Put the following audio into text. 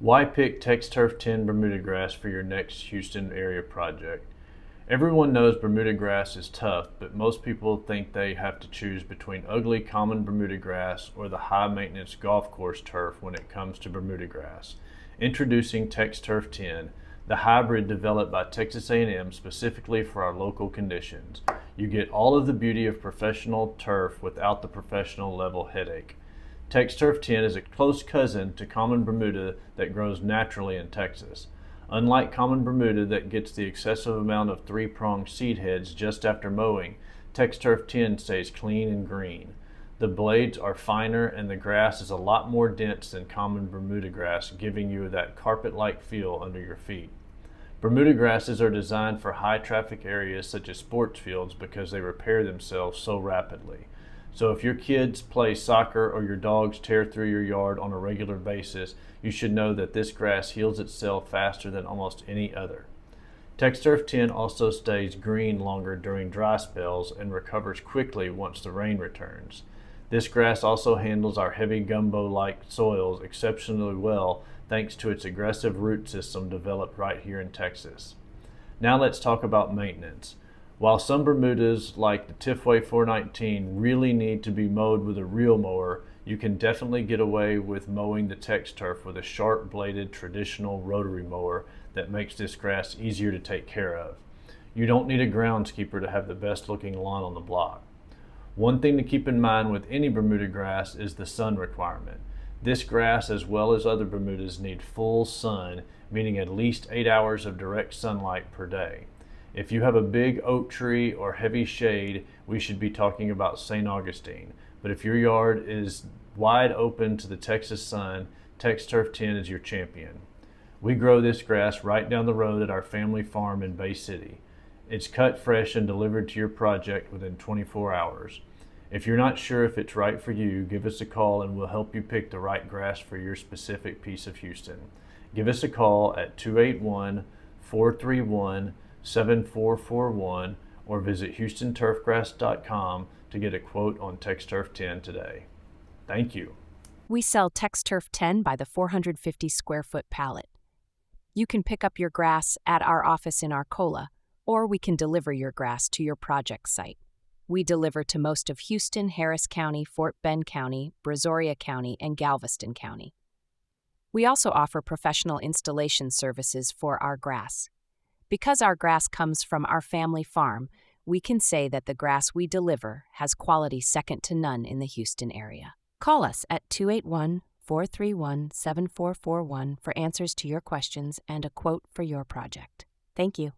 Why pick TexTurf 10 Bermuda grass for your next Houston area project? Everyone knows Bermuda grass is tough, but most people think they have to choose between ugly common Bermuda grass or the high maintenance golf course turf when it comes to Bermuda grass. Introducing TexTurf 10, the hybrid developed by Texas A&M specifically for our local conditions. You get all of the beauty of professional turf without the professional level headache. TexTurf 10 is a close cousin to common Bermuda that grows naturally in Texas. Unlike common Bermuda that gets the excessive amount of three-pronged seed heads just after mowing, TexTurf 10 stays clean and green. The blades are finer and the grass is a lot more dense than common Bermuda grass, giving you that carpet-like feel under your feet. Bermuda grasses are designed for high traffic areas such as sports fields because they repair themselves so rapidly. So if your kids play soccer or your dogs tear through your yard on a regular basis, you should know that this grass heals itself faster than almost any other. TexTurf 10 also stays green longer during dry spells and recovers quickly once the rain returns. This grass also handles our heavy gumbo-like soils exceptionally well thanks to its aggressive root system developed right here in Texas. Now let's talk about maintenance. While some Bermudas, like the Tifway 419, really need to be mowed with a real mower, you can definitely get away with mowing the TexTurf with a sharp-bladed traditional rotary mower that makes this grass easier to take care of. You don't need a groundskeeper to have the best-looking lawn on the block. One thing to keep in mind with any Bermuda grass is the sun requirement. This grass, as well as other Bermudas, need full sun, meaning at least 8 hours of direct sunlight per day. If you have a big oak tree or heavy shade, we should be talking about St. Augustine. But if your yard is wide open to the Texas sun, TexTurf 10 is your champion. We grow this grass right down the road at our family farm in Bay City. It's cut fresh and delivered to your project within 24 hours. If you're not sure if it's right for you, give us a call and we'll help you pick the right grass for your specific piece of Houston. Give us a call at 281-431-7441 or visit HoustonTurfgrass.com to get a quote on TexTurf 10 today. Thank you. We sell TexTurf 10 by the 450 square foot pallet. You can pick up your grass at our office in Arcola, or we can deliver your grass to your project site. We deliver to most of Houston, Harris County, Fort Bend County, Brazoria County, and Galveston County. We also offer professional installation services for our grass. Because our grass comes from our family farm, we can say that the grass we deliver has quality second to none in the Houston area. Call us at 281-431-7441 for answers to your questions and a quote for your project. Thank you.